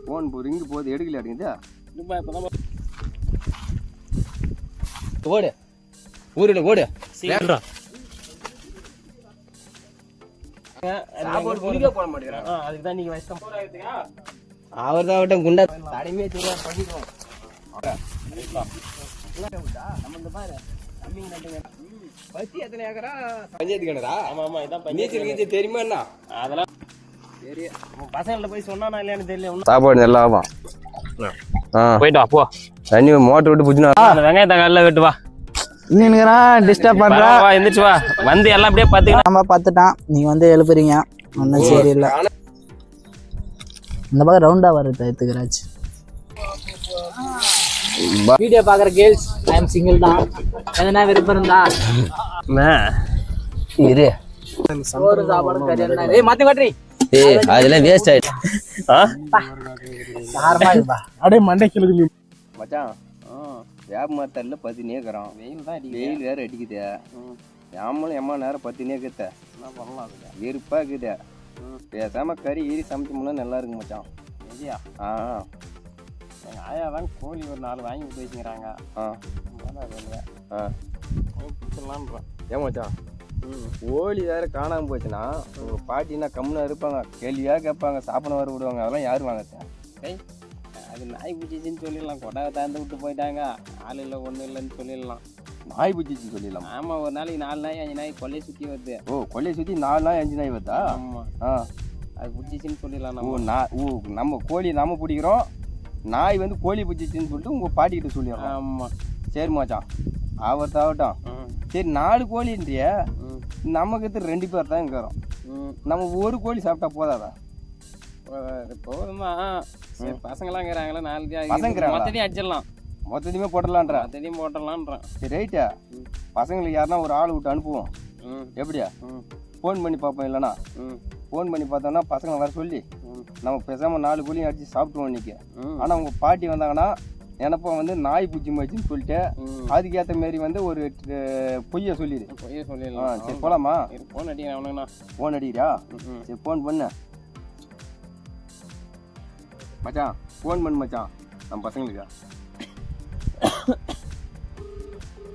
Phone ring போகுது எடுக்கல அப்படிங்குதா ஓடு ஊரில் ஓடு சாப்பாடு குடிக்க போட மாட்டேங்கிறான். அதுக்கு தான் நீங்க வயசு அவர் தான் விட்ட குண்டா தடைமையே தெரியாது பண்ணிக்குவோம். பத்தி எத்தனை ஏக்கரா பஞ்சாயத்து கிணறா? ஆமா ஆமா இதான் நீச்சல் கீச்சல் தெரியுமா என்ன? அதெல்லாம் சரி பசங்கள்ட்ட போய் சொன்னா இல்லையான்னு தெரியல. சாப்பாடு நல்லா ஆகும். போயிட்டு வா போ. தண்ணி மோட்டர் விட்டு புடிச்சுனா வெங்காய தக்காளில வெட்டு வா. டிஸ்டர்ப் பண்றா. எந்திரிச்சு வா. வந்து எல்லாம் அப்படியே பாத்துக்கலாம். நம்ம பார்த்துட்டான். நீங்க வந்து எழுப்புறீங்க. ஒன்றும் சரியில்லை. இந்த பக்கம் ரவுண்டா வருது எடுத்துக்கிறாச்சு. வீடியோ பாக்குற கேர்ள்ஸ் ஐ எம் சிங்கிள் தான். எதனா விருப்பம் இருந்தா இரு. சோறு சாப்பாடு கறி என்ன? ஏய் மாத்தி காட்றி. ஏய் அதெல்லாம் வேஸ்ட் ஆயிடுச்சு. யாரமா இருப்பா? அடே மண்டை கிளுக்கு மச்சான். வேப்ப மரத்தல்ல பத்தினே இருக்கிறோம். வெயில் தான் அடிக்குது. வெயில் வேற அடிக்குது. யாமலும் எம்மா நேரம் பத்தினே இருக்குத. என்ன பண்ணலாம் அதுல? வெறுப்பா இருக்குது. பேசாம கறி ஈரி சமைச்சோம்னா நல்லா இருக்கு மச்சான். சரியா? எங்கள் ஆயா தான் கோழி ஒரு 4 வாங்கி விட்டு வச்சுக்கிறாங்க. பிடிச்சிடலான்றேன். ஏன் மச்சான் கோழி வேற காணாமல் போச்சுன்னா உங்கள் பாட்டினா கம்முனா இருப்பாங்க. கேள்வியாக கேட்பாங்க. சாப்பிட வர விடுவாங்க. அதெல்லாம் யார் வாங்கத்த? அது நாய் பிடிச்சிச்சின்னு சொல்லிடலாம். கொட்டாவை தாழ்ந்து விட்டு போயிட்டாங்க. ஆள் இல்லை ஒன்றும் இல்லைன்னு சொல்லிடலாம். நாய் பிடிச்சிச்சு சொல்லிடலாம். ஆமாம் ஒரு நாளைக்கு 4 நாய் 5 நாய் கொள்ளையை சுற்றி வருது. ஓ கொள்ளையை சுற்றி 4 நாய் 5 நாய் வருதா? ஆமாம். அது பிடிச்சிச்சின்னு சொல்லிடலாம். நம்ம கோழி நம்ம பிடிக்கிறோம். நாய் வந்து கோழி பிடிச்சிச்சின்னு சொல்லிட்டு உங்கள் பாட்டிக்கிட்ட சொல்லிடுறோம். ஆமாம் சரி மச்சான் ஆகட்டும். சரி 4 கோழின்றிய நமக்கு 2 பேர் தான் இருக்கிறோம். நம்ம ஒரு கோழி சாப்பிட்டா போதாதா? போதுமா? சரி பசங்களாம் இருக்கிறாங்களா? 4 பசங்க மொத்தத்தையும் அடிச்சிடலாம். மொத்தத்தையுமே போட்டுடலான்றா? மொத்தத்தையும் போட்டுடலான்றேன். சரி ரைட்டா. பசங்களுக்கு யாருன்னா ஒரு ஆள் விட்டு அனுப்புவோம். எப்படியா? ஃபோன் பண்ணி பார்ப்போம். இல்லைனா ஃபோன் பண்ணி பார்த்தோம்னா பசங்களை வர சொல்லி நம்ம பேசாமல் 4 கோழியும் அடித்து சாப்பிட்டுவோம் இன்னைக்கு. ஆனால் உங்கள் பாட்டி வந்தாங்கன்னா எனப்போ வந்து நாய் பூச்சி மாச்சுன்னு சொல்லிட்டு அதுக்கேற்ற மாரி வந்து ஒரு பொய்யை சொல்லிடலாம். சரி போகலாமா? ஃபோன் அடிக்கிறேன். ஃபோன் அடிக்கிறா? சரி ஃபோன் பண்ண மச்சான். ஃபோன் பண்ணு மச்சான் நம்ம பசங்களுக்கு.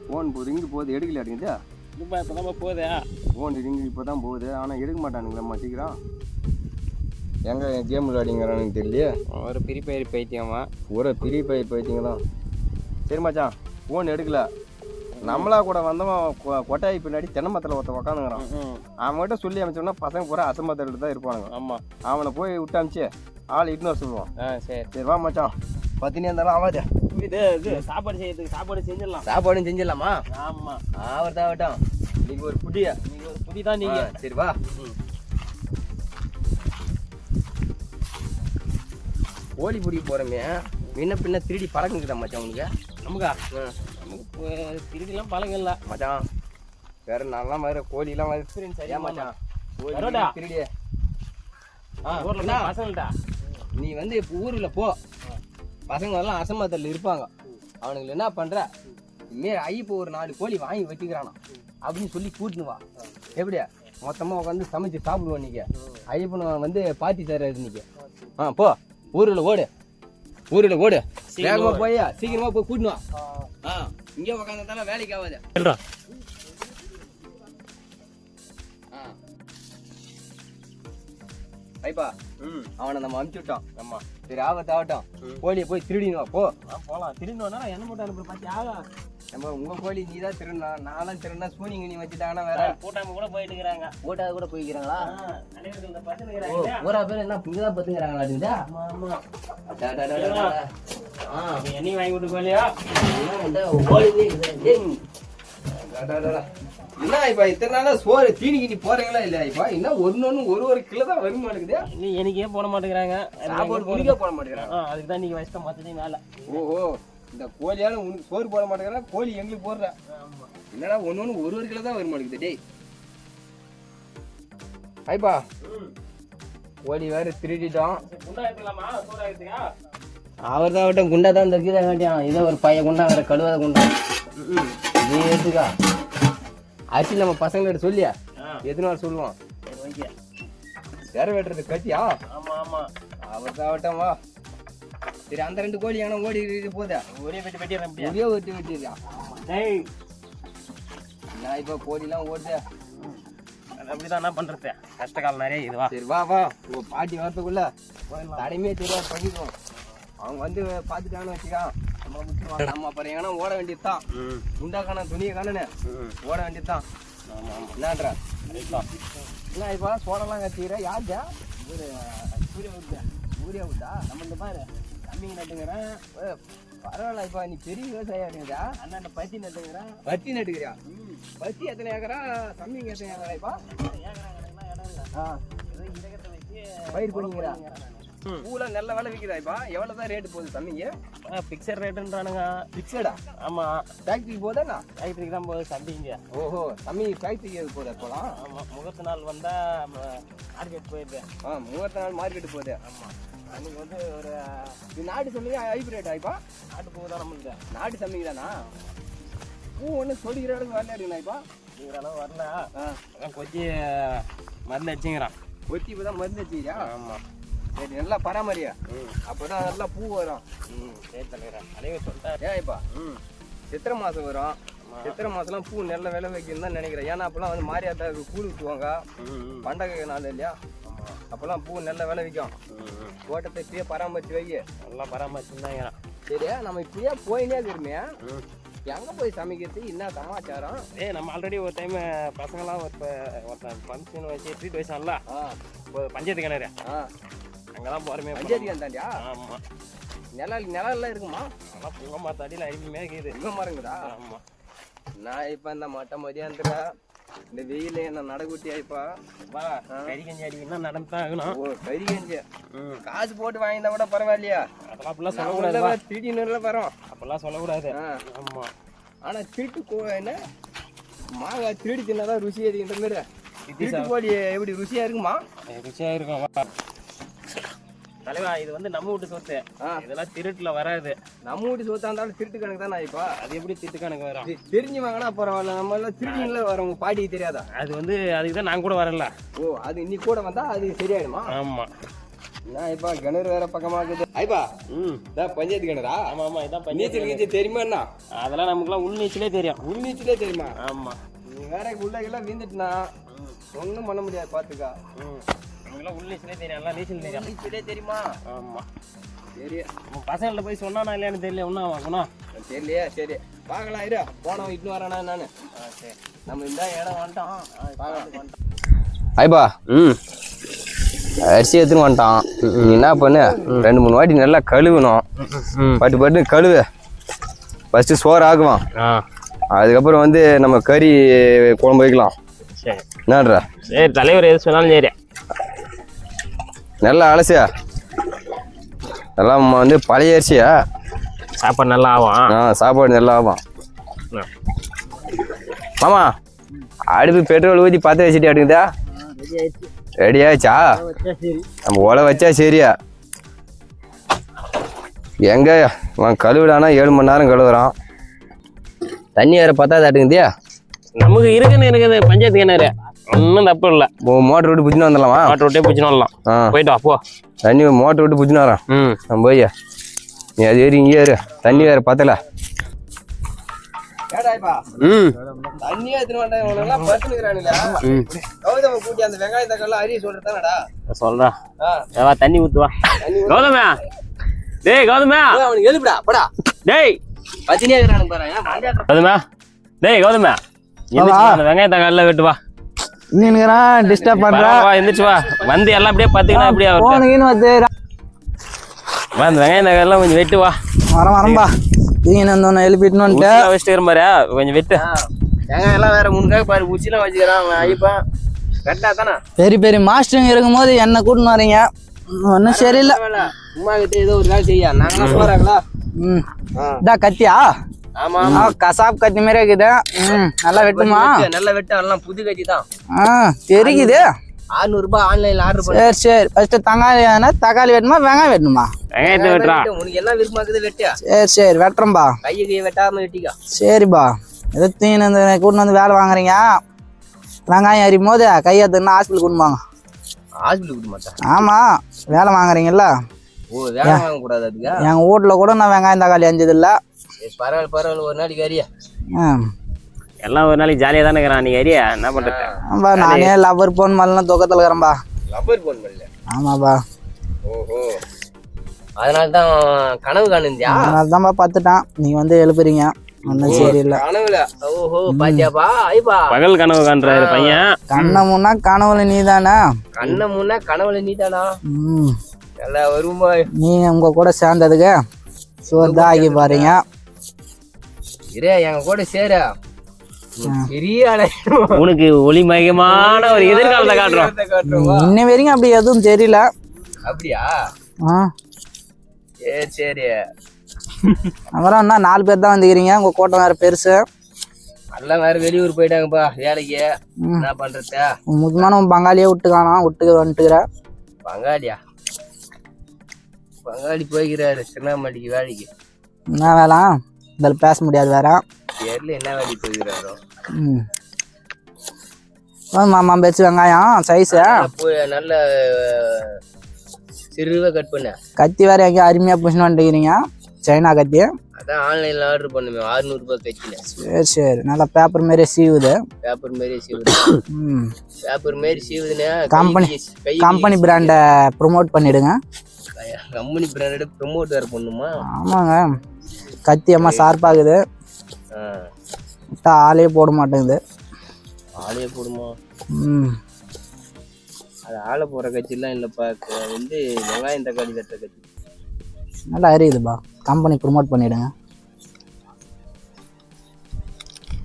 ஃபோன் ரிங்கு போகுது எடுக்கல அப்படிங்குதா? இப்போ தான் போகுதா? ஃபோன் ரிங்கு இப்போ தான் போகுது. ஆனால் எடுக்க மாட்டானுங்களா மாட்டிக்கிறான். எங்கே கேம் விளையாடிங்கிறானுன்னு தெரியலையே. ஒரு பிரிப்பயிர் பைத்தியமா? ஒரு பிரிப்பயிர் பைத்தியங்க தான். சரி மச்சான் ஃபோன் எடுக்கல. நம்மளா கூட வந்தவன் கொட்டாய் பின்னாடி தென்னமரத்தில் ஒருத்த உக்காந்துங்கிறான். அவன்கிட்ட சொல்லி அமைச்சோம்னா பசங்க பூரா அசம்பத்தில் தான் இருப்பானுங்க. ஆமாம் அவனை போய் விட்டு அமிச்சு ஆள் இட்டுன்னு வர சொல்லுவான். சரி சரி வா மச்சான். பத்தினே இருந்தாலும் ஆகாது. இது சாப்பாடு செய்யறதுக்கு சாப்பாடு செஞ்சிடலாம். சாப்பாடும் செஞ்சிடலாமா? ஆமாம் ஆகட்டும். இன்னைக்கு ஒரு புடியா? நீங்கள் ஒரு புடி தான் நீங்கள். சரி வா. கோழி பிடிக்க போகிறோமே முன்ன பின்ன திருடி பழகுங்கிட்ட மச்சான் உனக்கு? நமக்கு திருடிலாம் பழகம் இல்லை மச்சான். வேற நல்லா மாதிரி கோழிலாம் எக்ஸ்பீரியன்ஸ் சரியா மச்சான்? திருடி பசங்கள்டா நீ வந்து இப்போ ஊரில் போ. பசங்க எல்லாம் அசம்பத்தில் இருப்பாங்க. அவனுங்களை என்ன பண்ணுற இதுமாரி ஐயப்போ ஒரு 4 கோழி வாங்கி வச்சுக்கிறானா அப்படின்னு சொல்லி கூட்டுன்னு வா. எப்படியா மொத்தமாக உட்காந்து சமைச்சு சாப்பிடுவோம். இன்னைக்கு ஐயப்பனை வந்து பார்ட்டி தர்றாரு இன்னைக்கு. போ ஊரில் ஓடு. வேகமாக போய் சீக்கிரமா போய் கூட்டுன்னு வா. இங்கே உட்காந்துதால வேலைக்கு ஆகாது. ஐப்பா அவனை நம்ம அனுப்பிச்சு விட்டோம். ஆமா சரி ஆகட்டும். கோழியை போய் திருடினுவா போ. போகலாம். திருடினோன்னா என்ன மட்டும் அனுப்புற பார்த்தியா? நம்ம உங்க கோழி நீ தான் திருடா. நானும் திருடா. சூனிங்க நீ வச்சுட்டாங்கன்னா வேற கூட்டாம கூட போயிட்டு இருக்கிறாங்க. கூட்டாது கூட போய்க்கிறாங்களா? ஊரா பேர் என்ன இங்கதான் பத்துங்கிறாங்களா? என்னையும் வாங்கி விட்டு கோழியா? என்ன இப்ப இத்தனை நாளா சோறு தீனிக்கு போறீங்களா இல்ல? இப்ப என்ன ஒரு கிலோ தான் வருமா இருக்குது. எனக்கே போட மாட்டேங்கிறாங்க. சாப்பாடு குடிக்க போட மாட்டேங்கிறாங்க. அதுக்கு தான் நீங்க வயசு மொத்தத்தையும் மேல. ஓஹோ இந்த கோழியால உனக்கு சோறு போட மாட்டேங்கிறாங்க. கோழி எங்களுக்கு போடுற என்னடா ஒரு கிலோ தான் வருமா இருக்குது. டேய் ஐப்பா கோழி வேற திருடிட்டோம். அவர் தான் விட்ட குண்டா தான் தைக்கிறா வேண்டியான். இதோ ஒரு பையன் குண்டா வேற கழுவாத குண்டா. நீ எடுத்துக்கா. அரிசி நம்ம பசங்கள்கிட்ட சொல்லியா எத்தனை வாரம் சொல்லுவான். வேற வெட்டுறது கட்டியா? ஆமா ஆமா அவர் தான் வா. சரி அந்த 2 கோழி எங்கன்னா ஓடி போதா ஒரே வெட்டிடுறேன் அப்படியே. ஒரே வெட்டிருக்கா டேய் நான் இப்போ கோழிலாம் ஓடுதே. அது அப்படிதான் என்ன பண்றது, கஷ்டகாலம் நிறைய இதுவா. சரி வா உங்க பாட்டி வரத்துக்குள்ள தடைமையே தெரியாது பண்ணிக்குவோம். அவங்க வந்து பார்த்துட்டாங்கன்னு வச்சுக்கா நம்ம அப்புறம் எங்கன்னா ஓட வேண்டியதுதான். முண்டாக்கான துணியை காணனே ஓட வேண்டியதுதான். என்னன்றா என்ன இப்போ சோளம்லாம் கட்டிக்கிற யாருச்சா சூர்யா விட்டா நம்ம இந்த மாதிரி கம்மிங்க நட்டுங்கிறேன். பரவாயில்ல இப்போ நீ பெரிய விவசாயம் இருக்குதா அண்ணா பத்தி நட்டுங்கிறேன். பத்தி நட்டுக்கிறியா? பத்தி எத்தனை ஏக்கரா கம்மிங்க எத்தனை ஏக்கரா இப்போ பயிர் பண்ணிக்கிறா? பூலாம் நல்ல விலை விற்குதா இப்போ? எவ்வளோ தான் ரேட்டு போகுது தம்பிங்க? பிக்சர் ரேட்டுன்றானுங்க. பிக்சடா? ஆமாம், ஃபேக்ட்ரிக்கு போதாண்ணா? ஃபேக்ட்ரிக்கு தான் போகுது சந்தைங்க. ஓஹோ தம்பி ஃபேக்ட்ரிக்கு போதா போகலாம்? ஆமாம், முகூர்த்த நாள் வந்தால் மார்க்கெட் போயிடுது. முகூர்த்த நாள் மார்க்கெட்டு போகுது. ஆமாம், அன்றைக்கி வந்து ஒரு இது நாட்டு சமைங்க ஹைப்ரேட் ஆயிப்பா? நாட்டு பூ தான் நம்மளுக்கு. நாட்டு சமைங்க தானா? பூ ஒன்று சொல்லிக்கிற அளவுக்கு வரலாடுங்கண்ணா இப்போ? இருக்கிற அளவு வரல. கொச்சி மருந்து அடிச்சுங்கிறான். ஒத்தி இப்போ தான் மருந்து வச்சுக்கிறியா? ஆமாம். சரி நல்லா பராமரியா, அப்போ தான் நல்லா பூ வரும். சரி தலைவரேன், அலைய சொல்லிட்டேன். ஏன்ப்பா சித்திரை மாதம் வரும். சித்திரை மாதம்லாம் பூ நல்ல விலை வைக்கணும்னு தான் நினைக்கிறேன். ஏன்னா அப்போல்லாம் வந்து மாரியாத்தாவுக்கு கூழ் ஊற்றுவாங்க, பண்டகை நாள் இல்லையா? அப்போல்லாம் பூ நல்ல விலை விற்கும். தோட்டத்தை இப்பயே பராமரித்து வை. நல்லா பராமரிச்சுருந்தாங்க. சரியா நம்ம இப்படியே போயினே இருக்கிறோமே, எங்கே போய் சமைக்கிறது என்ன சமாச்சாரம்? நம்ம ஆல்ரெடி ஒரு டைம் பசங்களாம் ஒருத்தன் ஃபங்க்ஷன் வச்சு ட்ரீட் வச்சான்ல, பஞ்சாயத்து கிணறு, அங்கே தான் போகிறமே. பஞ்சாயத்து கிணத்தாண்டியா? ஆமாம். நிலம் இருக்குமா? ஆனால் புங்க மரத்து அடியில் அருமையாக இருக்குது. புங்க மரங்குதா? ஆமாம். நான் இப்போ இந்த மட்டை மதியாந்திரா இந்த வெயில என்ன நடக்குட்டியா இப்போ? வா கறி கஞ்சி அடிக்கணும்னா நடந்து தான் ஆகணும். ஓ கறி கஞ்சி காசு போட்டு வாங்கியிருந்தா கூட பரவாயில்லையா? அதெல்லாம் அப்படிலாம் சொல்லக்கூடாது. திடீர்னு வரும் அப்பெல்லாம் சொல்லக்கூடாது. ஆமாம். ஆனால் திருட்டு என்ன மாங்காய் திருடி தின்னாதான் ருசி அதிகன்ற மாதிரி. திருட்டு கோழி எப்படி ருசியாக இருக்குமா? ருசியாக இருக்கும் தலைவா. இது வந்து நம்ம வீட்டு சொத்து, இதெல்லாம் திருட்டுல வராது. நம்ம வீட்டு சொத்தா இருந்தாலும் திருட்டு கணக்கு தானே இப்போ? அது எப்படி திருட்டு கணக்கு வரும்? தெரிஞ்சு வாங்கினா பரவாயில்ல, நம்ம எல்லாம் திருடிங்கள வரோம். உங்க பாட்டிக்கு தெரியாதா? அது வந்து அதுக்கு தான் நான் கூட வரல. ஓ அது இன்னைக்கு கூட வந்தா அது சரியாயிடுமா? ஆமா. நான் இப்ப கிணறு வேற பக்கமா இருக்குது. ஐப்பா இதான் பஞ்சாயத்து கிணறா? ஆமா ஆமா, இதான் நீச்சல் கீச்சல் தெரியுமா? என்ன அதெல்லாம் நமக்குலாம் உள் நீச்சலே தெரியும். உள் நீச்சலே தெரியுமா? ஆமா. நீ வேற உள்ளெல்லாம் வீந்துட்டுனா ஒன்றும் பண்ண முடியாது, பாத்துக்கா. நமக்குலாம் உள் நீச்சலே தெரியும், எல்லாம் நீச்சல் தெரியும். நீச்சலே தெரியுமா? ஆமா. சரி பசங்கள்ட்ட போய் சொன்னானா இல்லையான்னு தெரியல. ஒன்றா வாங்கணும் தெரியலையா? சரி பார்க்கலாம். இரு போனவன் இட்டு வரானா நானு. சரி நம்ம இந்த இடம் வந்துட்டோம். ஐப்பா அரிசி எடுத்துன்னு வந்துட்டான். நீ என்ன பண்ணு, 2-3 வாட்டி நல்லா கழுவணும். பட்டு கழுவு. ஃபஸ்ட்டு சோறு ஆக்குவான், அதுக்கப்புறம் வந்து நம்ம கறி குழம்பு வைக்கலாம். சரி என்னன்றா? சரி தலைவர் எது சொன்னாலும் சரி. நல்லா அலசியா எல்லாம் வந்து பழைய அரிசியா? சாப்பாடு நல்லா ஆகும். சாப்பாடு நல்லா ஆகும். மாமா அடுப்பு பெட்ரோல் ஊற்றி பற்ற வச்சுட்டு எடுக்குதா? ரெடி ஆயிடுச்சா? நம்ம உலை வச்சா சரியா? எங்க கழுவிடானா 7 மணி நேரம் கழுவுறான். தண்ணி வேற பத்தாது ஆட்டுக்குதியா? நமக்கு இருக்குது பஞ்சாயத்து கிணறு, ஒன்றும் தப்பு இல்லை. மோட்டர் விட்டு பிடிச்சின்னு வந்துடலாமா? மோட்டர் விட்டே பிடிச்சின்னு வரலாம். போயிட்டு வா போ. தண்ணி மோட்டர் விட்டு பிடிச்சின்னு வரான். நம்ம போய்யா நீ அது ஏறி இங்கே ஏறு. தண்ணி வேற பத்தல. தண்ணி அந்த வெங்காய தக்காளி அரிய சொல்றதானடா சொல்றேன். தண்ணி ஊத்துவா கௌதமே. டேய் கௌதமே, அவனுக்கு எழுப்புடா படா. டேய் பத்தினியா இருக்கிறானு பாரு. கௌதமே, டேய் கௌதமே, வெங்காய தக்காளில வெட்டு வா. டிஸ்டர்ப் பண்ற. எந்திரிச்சு வா. வந்து எல்லாம் அப்படியே பாத்தீங்கன்னா அப்படியே அந்த வெங்காய தக்காளிலாம் கொஞ்சம் வெட்டு வா. வரம்பா எழுப்பிட்டு வச்சுட்டு பாரு, கொஞ்சம் வெட்டு. வெங்காயம் எல்லாம் வேற முன்னுக்காக பாரு, உச்சிலாம் வச்சுக்கிறான். ஐயப்பா கரெக்டா தானே? பெரிய பெரிய மாஸ்டருங்க இருக்கும்போது என்ன கூட்டின்னு வரீங்க? ஒன்னும் சரியில்லை. உமா கிட்ட ஏதோ ஒரு வேலை செய்யா. நாங்களாம் போறாங்களா? கத்தியா? ஆமா கசாப் கத்தி மாதிரி இருக்குது. நல்லா வெட்டுமா? நல்லா வெட்டு. எல்லாம் புது கத்தி தான். தெரியுது. 600 ரூபாய் ஆன்லைன்ல ஆர்டர் பண்ணு. சரி சரி. ஃபர்ஸ்ட் தக்காளி வெட்டணுமா வெங்காயம் வெட்டணுமா? வெங்காயத்தை வெட்டுறா. உனக்கு என்ன விருப்பமாக்குது வெட்டியா? சரி சரி வெட்டுறேன்பா. கையை வெட்டாம வெட்டிக்கா. சரிப்பா. ஏதோ தீனு கூட்டின்னு வந்து வேலை வாங்குறீங்க. வெங்காயம் அறியும் போது கையத்துக்குன்னா ஹாஸ்பிட்டல் கூட்டின்னு வாங்க. ஹாஸ்பிட்டல் கூட்ட மாட்டேன். ஆமா வேலை வாங்குறீங்கல்ல, ஓ வேலை வாங்கக்கூடாது அதுக்கா? எங்கள் வீட்டில் கூட நான் வெங்காயம் தக்காளி அஞ்சது இல்லை. பரவாயில்ல ஒரு நாளைக்கு அறியா எல்லாம் ஒரு நாளைக்கு ஜாலியாக தானே இருக்கிறான். நீ அறியா என்ன பண்ணுறது? ஆமாப்பா நானே லவ்வர் போன் மாதிரிலாம் துக்கத்தில் இருக்கிறேன்பா. லவ்வர் போன் பண்ணல? ஆமாப்பா. ஓஹோ அதனால தான் கனவு காணுந்தியா? அதனால தான்ப்பா பார்த்துட்டான். நீங்கள் வந்து எழுப்புறீங்க ஒன்றும் சரியில்லை. கனவுல ஓஹோ பாத்தியாப்பா ஐப்பா பகல் கனவு காண்றாரு பையன். கண்ணை முன்னா கனவுல நீ தானே? கண்ணை முன்னா கனவுல நீ தானா? நல்லா வருமா? நீங்க உங்க கூட சேர்ந்ததுக்கு சோர்தான் ஆகி பாருங்க. இரே எங்க கூட சேர பெரிய ஆளு. உனக்கு ஒளிமயமான ஒரு எதிர்காலத்தை காட்டுறோம். இன்ன வரைக்கும் அப்படி எதுவும் தெரியல. அப்படியா? சரி சரி. அப்புறம் என்ன 4 பேர் தான் வந்துக்கிறீங்க. உங்க கூட்டம் வேற பெருசு. எல்லாம் வேற வெளியூர் போயிட்டாங்கப்பா வேலைக்கு. என்ன பண்றது? முக்கியமான பங்காளியே விட்டு வந்துட்டுக்கிற. பங்காளியா? பங்காளி போய்கிறாரு திருவண்ணாமலைக்கு வேலைக்கு. என்ன வேலை? இதில் பேச முடியாது வேற. தெரியல என்ன வேலைக்கு போய்கிறாரோ. மாமா பேச்சு வெங்காயம் சைஸு நல்ல சிறுவை கட் பண்ண. கத்தி வேற எங்கேயும் அருமையாக புஷன் வந்துக்கிறீங்க. சைனா கத்தி. அதான் ஆன்லைனில் ஆர்டர் பண்ணுமே 600 ரூபாய் கத்தில. சரி நல்லா பேப்பர் மாரியே சீவுது. பேப்பர் மாரியே சீவுது. பேப்பர் மாரி சீவுதுன்னா கம்பெனி பிராண்டை ப்ரொமோட் பண்ணிடுங்க. கம்பெனி பிராண்டை ப்ரொமோட் வேறு பண்ணுமா? ஆமாங்க. கத்தி அம்மா ஷார்ப்பாகுது. ஆளே போட மாட்டேங்குது. ஆளே போடுமா? அது ஆளை போடுற கட்சிலாம் இல்லைப்பா. வந்து வெங்காயம் தக்காளி கட்டுற கட்சி. நல்லா அறியுதுப்பா. கம்பெனி ப்ரொமோட் பண்ணிவிடுங்க.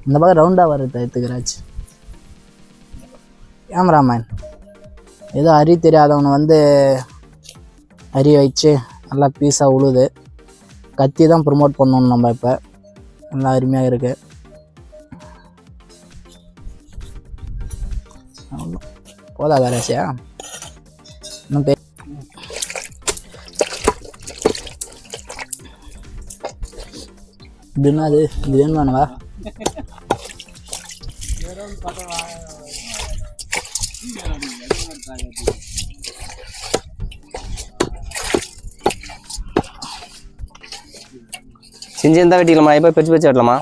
இந்த பக்கம் ரவுண்டாக வர்றது எடுத்துக்கிறாச்சு. கேமராமேன் ஏதோ அறி தெரியாதவனை வந்து அறிய வச்சு நல்லா பீஸாக உழுது. கத்தி தான் ப்ரொமோட் பண்ணணும் நம்ம. இப்போ நல்லா அருமையாக இருக்குது. போதா கராசியா? இன்னும் இதுன்னா அது இது வேணுமானவா? செஞ்சிருந்தா வெட்டிக்கலாமா? இப்போ பெருசு பெருசு வெட்டலாமா?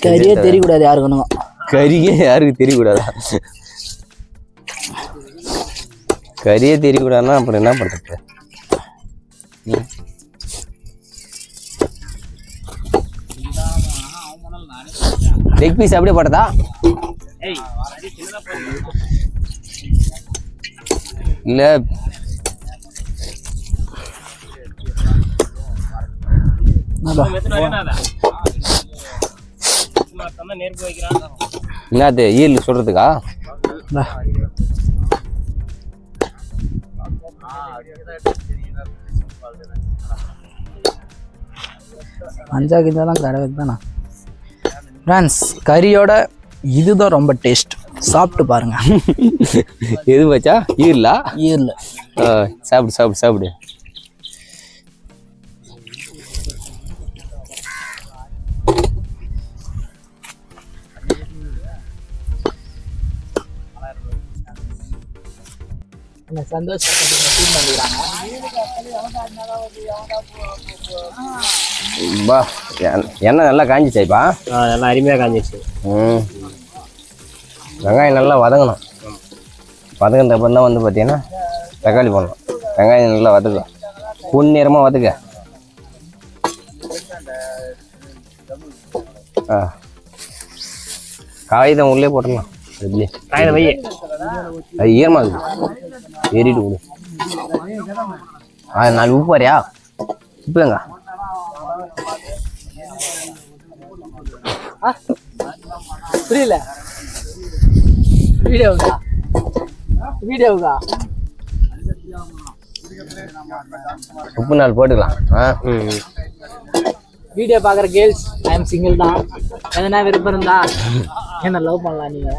கறியே தெரியக்கூடாது யாருக்கணும். கறியே யாருக்கு தெரியக்கூடாதா? கறியே தெரியக்கூடாதுன்னா அப்புறம் என்ன பண்ணுறது? லெக் பீஸ் அப்படியே போட்டதா? இல்லை என்னது ஈரல் சொல்றதுக்கா? மஞ்சா கிஞ்சாலாம் கடை தானா ஃப்ரெண்ட்ஸ்? கறியோட இதுதான் ரொம்ப டேஸ்ட். சாப்பிட்டு பாருங்க. எது வச்சா? ஈரலா? ஈரல். சாப்பிடு சாப்பிடு சாப்பிடு. பா எண்ணெய் நல்லா காஞ்சிச்சாப்பா? நல்லா அருமையாக காஞ்சிச்சு. வெங்காயம் நல்லா வதங்கணும். வதங்கின அப்புறம் தான் வந்து பார்த்தீங்கன்னா தக்காளி போடணும். வெங்காயம் நல்லா வதக்கும். பொன்னிறமாக வதக்க. காகிதம் உள்ளே போட்டுடலாம். எப்படி காகிதம் வை. அது ஈரமாக இருக்குது. ஏறிட்டு கொடு. 4 உப்பு வரையா? உப்புங்க புரியல. வீடியோவுக்கா? வீடியோவுக்கா? உப்பு 4 போட்டுக்கலாம். வீடியோ பார்க்குற கேர்ள்ஸ் ஐ எம் சிங்கிள் தான். எதனா விருப்பம் இருந்தா என்ன லவ் பண்ணலாம். நீங்க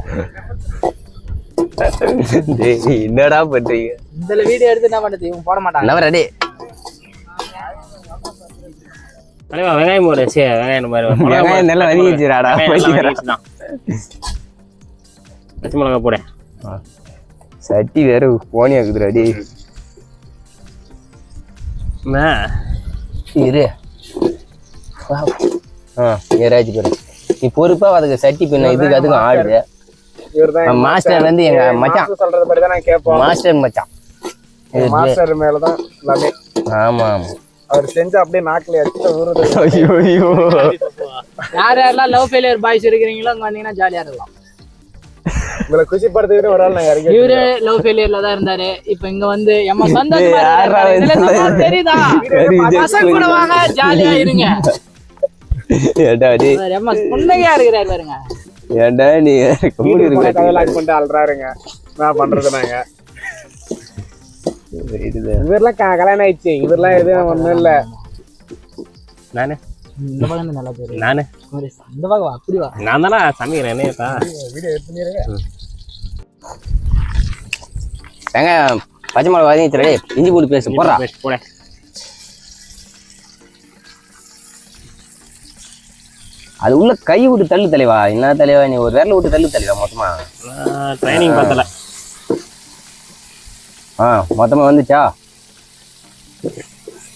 என்னடா பண்றீங்க? இந்த வீடியோ எடுத்து என்ன பண்ணுறது? இவங்க போட மாட்டாங்க. ரெடி. தலைவா வெங்காயம் போடு. சரி வெங்காயம் வெங்காயம் நல்லா வதங்கிடுச்சுடாடா. பச்சை மிளகா போட. சட்டி வேற போனியா இருக்குதுடா. இரு ஏராச்சு பேரு நீ பொறுப்பா அதுக்கு சட்டி பின்ன இதுக்கு அதுக்கும் ஆடுது. மாஸ்டர் வந்து எங்க மச்சான் சொல்றது படி தான் நான் கேட்போம். மாஸ்டர் மச்சான் மாஸ்டர் மேலதான் எல்லாமே. ஆமா ஆமா அவர் செஞ்சு அப்படியே நாக்கில அடிச்சு ஊறுது. ஐயோ ஐயோ யாரெல்லாம் லவ் ஃபெயிலியர் பாய்ஸ் இருக்கிறீங்களோ அங்க வந்தீங்கன்னா ஜாலியா இருக்கலாம். உங்களை குஷிப்படுத்துக்கிட்டு ஒரு ஆள் நான் இறங்கி இவரு லவ் ஃபெயிலியர்ல தான் இருந்தாரு. இப்ப இங்க வந்து எம்ம தெரியுதா பசங்க கூட வாங்க ஜாலியா இருங்க. எம்ம புண்ணையா இருக்கிறாரு பாருங்க. ஏண்டா நீ பண்ணிட்டு அல்றாருங்க. நான் பண்றது நாங்க இவரெல்லாம் கல்யாணம் ஆயிடுச்சு. இவரெல்லாம் எதுவும் ஒண்ணும் இல்ல. நானு இந்த பக்கம் நல்லா தெரியும். நானு இந்த பக்கம் அப்படி வா. நான் தானே சமைக்கிறேன். என்னப்பா வீடியோ எடுத்துனீங்க. ஏங்க பச்சை மிளகா வதங்கிச்சுடே. இஞ்சி பூண்டு பேஸ்ட் போடுறா. போட அது உள்ள கை விட்டு தள்ளு தலைவா. என்ன தலைவா நீ ஒரு விரல விட்டு தள்ளு தலைவா. மொத்தமா ட்ரைனிங் பார்த்தல. மொத்தமா வந்துச்சா?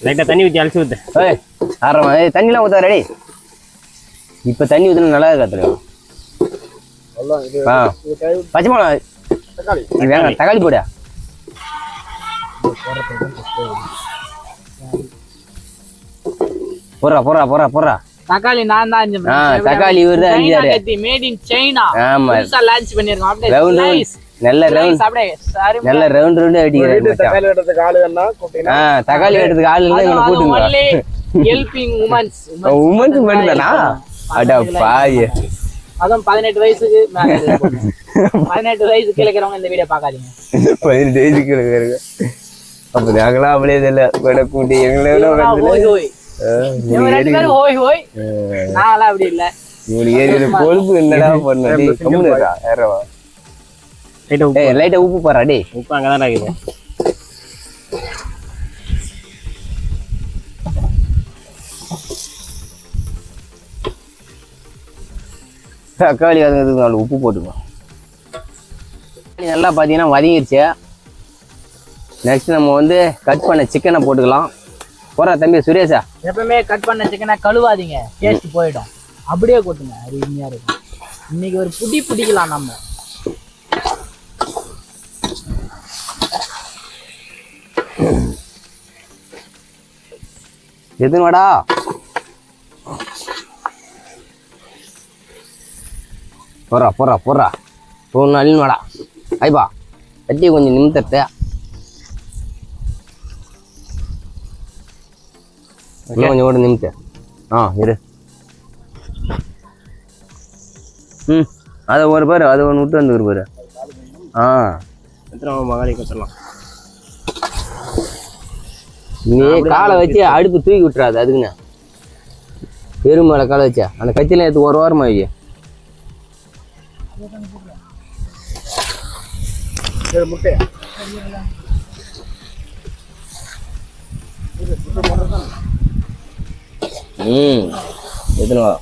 லைட்டா தண்ணி ஊற்றி அலசி ஊத்து. ஏய் ஆறமா தண்ணிலாம் ஊற்ற ரெடி. இப்போ தண்ணி ஊற்றினா நல்லா இருக்கா தலைவா? பச்சை மிளகா தக்காளி போட. போடுறா போடுறா போடுறா போடுறா. தக்காளி நான் தான் தக்காளி இவர் தான் அஞ்சாரு. Made in China. ஆமா லான்ச் பண்ணிருக்கோம். அப்படியே நல்ல ரவுண்ட் நல்ல ரவுண்ட் ரவுண்ட் அடிக்கிறாரு. தக்காளி வெட்டதுக்கு ஆளு வேணா கூப்பிட்டீங்க. தக்காளி வெட்டதுக்கு ஆளு இல்ல இவனை கூட்டுங்க. ஹெல்பிங் உமன்ஸ் மட்டும் தானா? அட பாவி. அதுவும் 18 வயசுக்கு மேல 18 வயசுக்கு கீழ இருக்கிறவங்க இந்த வீடியோ பார்க்காதீங்க. 18 வயசுக்கு கீழ இருக்கிறவங்க அப்ப நாங்களா அப்படியே தெரியல கூட கூட்டி எங்களோட ஹோய் ஹோய் ஹோய் ஹோய். நான்லாம் அப்படி இல்ல. இவனுக்கு ஏறி கொழுப்பு என்னடா பண்ண. டேய் கம்முனு இருக்கா ஏறவா. லைட்டா உப்பு போறா. டேய் உப்பு அங்கதான் இருக்குது. தக்காளி வதங்கிறதுக்கு நாலு உப்பு போட்டுக்கணும். நல்லா பார்த்தீங்கன்னா வதங்கிருச்சு. நெக்ஸ்ட் நம்ம வந்து கட் பண்ண சிக்கனை போட்டுக்கலாம். போறா தம்பி சுரேஷா. எப்பவுமே கட் பண்ண சிக்கனை கழுவாதீங்க. டேஸ்ட் போயிடும். அப்படியே கொட்டுங்க. அது இனிமையா இருக்கும். இன்னைக்கு ஒரு புடி பிடிக்கலாம் நம்ம. எதுவாடா போறா போறா போறா ஒரு நாள் வாடா. ஐப்பா கட்டி கொஞ்சம் நிமித்தத்தை இன்னும் கொஞ்சம் கூட நிமித்த. இரு. அதை ஒரு பாரு. அதை ஒன்று விட்டு வந்து ஒரு பாரு. மகாலி கட்டலாம். நீ காலை வச்சு அடுப்பு தூக்கி விட்டுறாது. அதுக்குண்ணே பெருமலை காலை வச்சா அந்த கத்தியெல்லாம் எடுத்து ஒரு வாரமா வைக்க. முட்டையா எத்தனை வா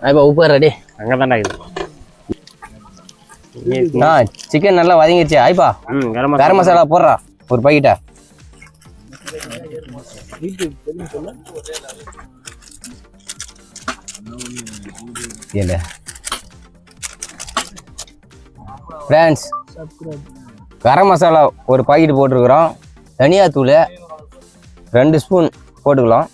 இப்போ உப்பு ரெடி. அங்கே தான்டா இது. சிக்கன் நல்லா வதங்கிடுச்சு. ஆயிப்பா கரம் மசாலா போடுறா ஒரு பாக்கெட்டா. இல்லை ஃப்ரெண்ட்ஸ் கரம் மசாலா ஒரு பாக்கெட் போட்டிருக்கிறோம். தனியாத்தூள் 2 ஸ்பூன் போட்டுக்கலாம்.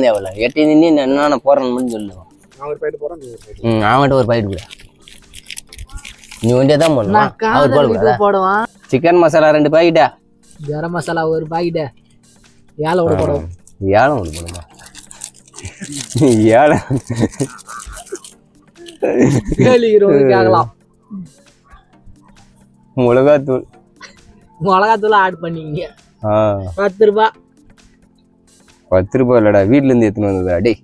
தேவையில்ல. 8 நின்று என்னென்ன போடுறேன்னு சொல்லுவோம். அவன்கிட்ட ஒரு பாக்கெட் கூட நீ ஒன்றே தான் போடுவான். சிக்கன் மசாலா 2 பாக்கெட்டா. கரம் மசாலா ஒரு பாக்கெட்டா. ஏலம் ஒரு போடுவோம். ஏலம் ஒன்று போடுமா? ஏலம் மிளகாத்தூள் ஆட் பண்ணீங்க. 10 ரூபாய். 10 ரூபாய் இல்லடா, வீட்டுல இருந்து எடுத்துன்னு வந்ததா. டேய்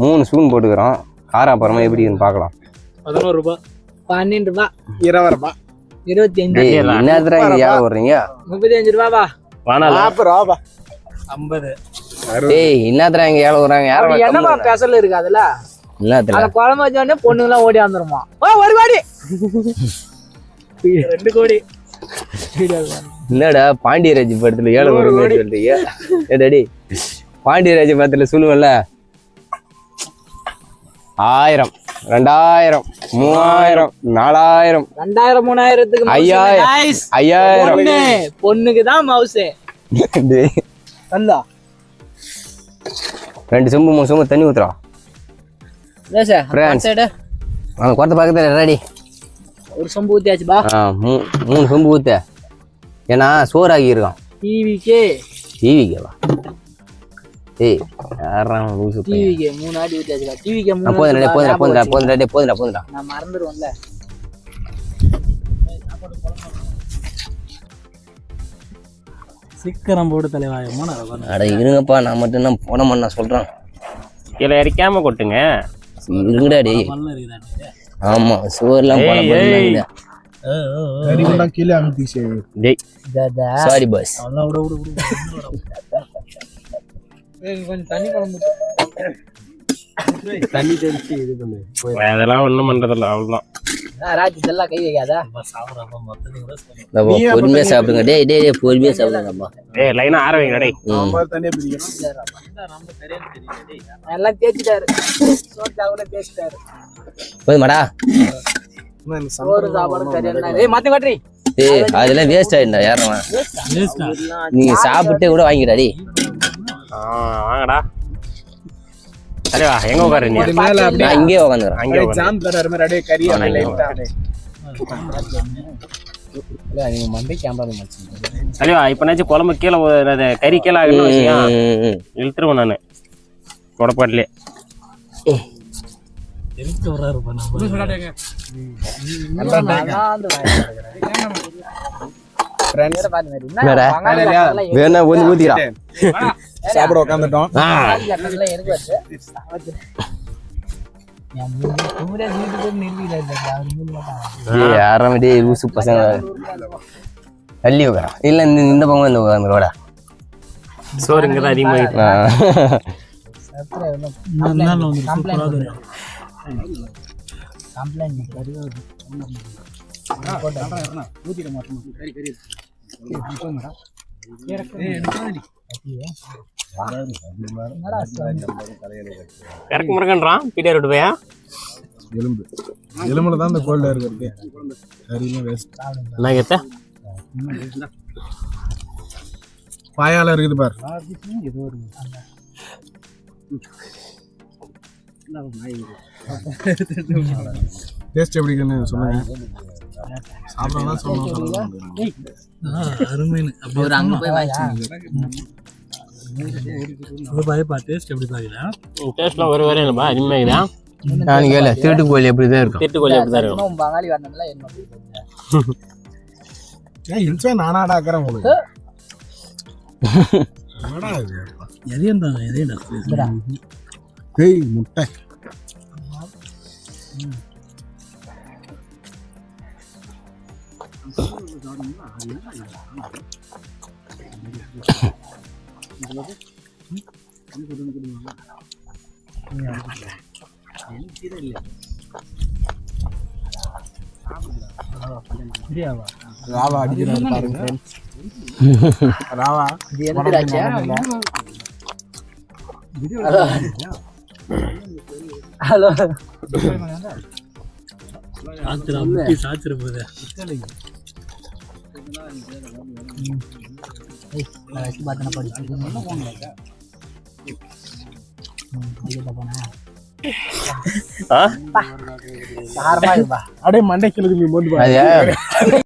3 ஸ்பூன் போட்டுக்கிறோம். காரம் அப்புறமா எப்படின்னு பார்க்கலாம். 11 ரூபாய். 12 ரூபாய். 20 ரூபாய். 25. என்னதுடா இங்க ஏன் வர்றீங்க? 35 ரூபாய். வானால 50. டேய் என்னத்துல இங்க ஏழை வராங்க யாரும் என்னமா ஸ்பெஷல் இருக்கு அதுல என்னத்துல அந்த குழம்பு வச்ச உடனே பொண்ணுங்களாம் ஓடி வந்துருமா ஒரு கோடி 2 கோடி என்னடா பாண்டியராஜ் படத்துல ஏழை வரும் சொல்றீங்க ஏடாடி பாண்டியராஜ் படத்துல சொல்லுவல்ல 1000 2000 3000 4000 2000 3000க்கு 5000 பொண்ணுக்கு தான் மவுஸ் வந்தா 2 சொம்பு 3 சொம்பு தண்ணி ஊத்துறா ஃப்ரெண்ட்ஸ் அந்த குறத்த பக்கத்துல ரெடி ஒரு சொம்பு ஊத்தியாச்சு பா 3 சொம்பு ஊத்து ஏன்னா சோறாகி இருக்கான் டிவிக்கேவா ஏய் யாரா லூசு டிவிக்கு 3 ஆடி ஊத்தியாச்சுடா டிவிக்கு 3 போதுடா நான் மறந்துடுவேன்ல சீக்கிரம் போடு தலைவா. அட இருங்கப்பா நான் மட்டும் தான் போன பண்ண சொல்றேன் கீழே இறக்காம கொட்டுங்க. இருங்கடா டேய். ஆமா சோர்லாம் போட பண்ணாங்க. கறிலாம் கீழே அமுத்திச்சு. டேய் சாரி பாஸ். அண்ணா விடு. ஏய் கொஞ்சம் தண்ணி கலந்து. தண்ணி தெளிச்சு இது பண்ணு. அதெல்லாம் ஒண்ணும் பண்றதில்ல அவ்வளவுதான். ராஜ் இதெல்லாம் கை வைக்காத. பொறுமையா சாப்பிடுங்க. டேய் பொறுமையா சாப்பிடுங்கப்பா. டேய் லைனா ஆற வைங்க டேய். தண்ணிய பிடிக்கணும். நம்ம சரியா தெரியல டேய். எல்லாம் தேய்ச்சிட்டாரு. சோத்தாவுல தேய்ச்சிட்டாரு. போதுமாடா. சோறு சாப்பாடு சரியா. ஏய் மாத்தி காட்றி. ஏய் அதெல்லாம் வேஸ்ட் ஆயிடுடா யாரமா. வேஸ்டா. நீங்க சாப்பிட்டே கூட வாங்கிடா டேய். வாங்கடா. அரேவா எங்க உட்காரு நீ? நான் இங்கே உட்கார்ந்துறேன். அங்கே எக்ஸாம் தர மாதிரி அப்படியே கறி லைட்டா. இல்ல நீங்க மண்டை கேமரா மச்சி. அரேவா இப்பனாச்சு குழம்பு கீழ கறி கீழ ஆகணும் வச்சியா. இழுத்துருவேன் நானு. கொடப்பாட்லயே. எதுக்கு வராரு பண்ணா? சொல்றாடேங்க. ஃப்ரெண்ட்ஸ் பாத்து மாதிரி. வேணா ஊத்திடா. சாப்பிட உட்கார்ந்துட்டோம். எனக்கு வந்து யாரமே லூசு பசங்க தள்ளி உட்கார இல்ல இந்த பக்கம் வந்து உட்காந்துருவாடா. சோறு இங்கதான் அதிகமாக இறக்க முறக்கன்றான் பீட்டர் விட்டு போயா. எலும்புல தான் இந்த கோல்டா இருக்கு. கறிலாம் வேஸ்ட். என்ன கேட்ட? பாயால இருக்குது பாரு. டேஸ்ட் எப்படி இருக்குன்னு சொல்லுங்க. சாப்பிடலாம் சொல்லுங்க. அருமைன்னு ஒரு அங்க போய் வாச்சு. பாயப்பா டேஸ்ட் எப்படி பாக்குறா? டேஸ்ட்லாம் ஒரு வேற இல்லப்பா அருமையா இருக்குதா. நான் கேள திருட்டு கோழி எப்படிதான் இருக்கும். திருட்டு கோழி அப்படிதான் இருக்கும். பங்காளி வரணும்ல என்ன ஏய் இன்சா நானா ஆக்குறேன் உங்களுக்கு. என்னடா இது? எதையண்டா ஏய் முட்டை. ராவா அடிக்கிறாரு பாருங்க ஃப்ரெண்ட்ஸ். ராவா இது என்ன ராஜா? ஹலோ சாத்திரா முட்டி சாத்திர போதே. ஏய் நான் பாத்தன படிச்சு என்ன போங்க. ஐயோ போனா. ஆ? சாரமா பா. அடே மண்டைக்கு இழுக்கு நீ மோந்து அது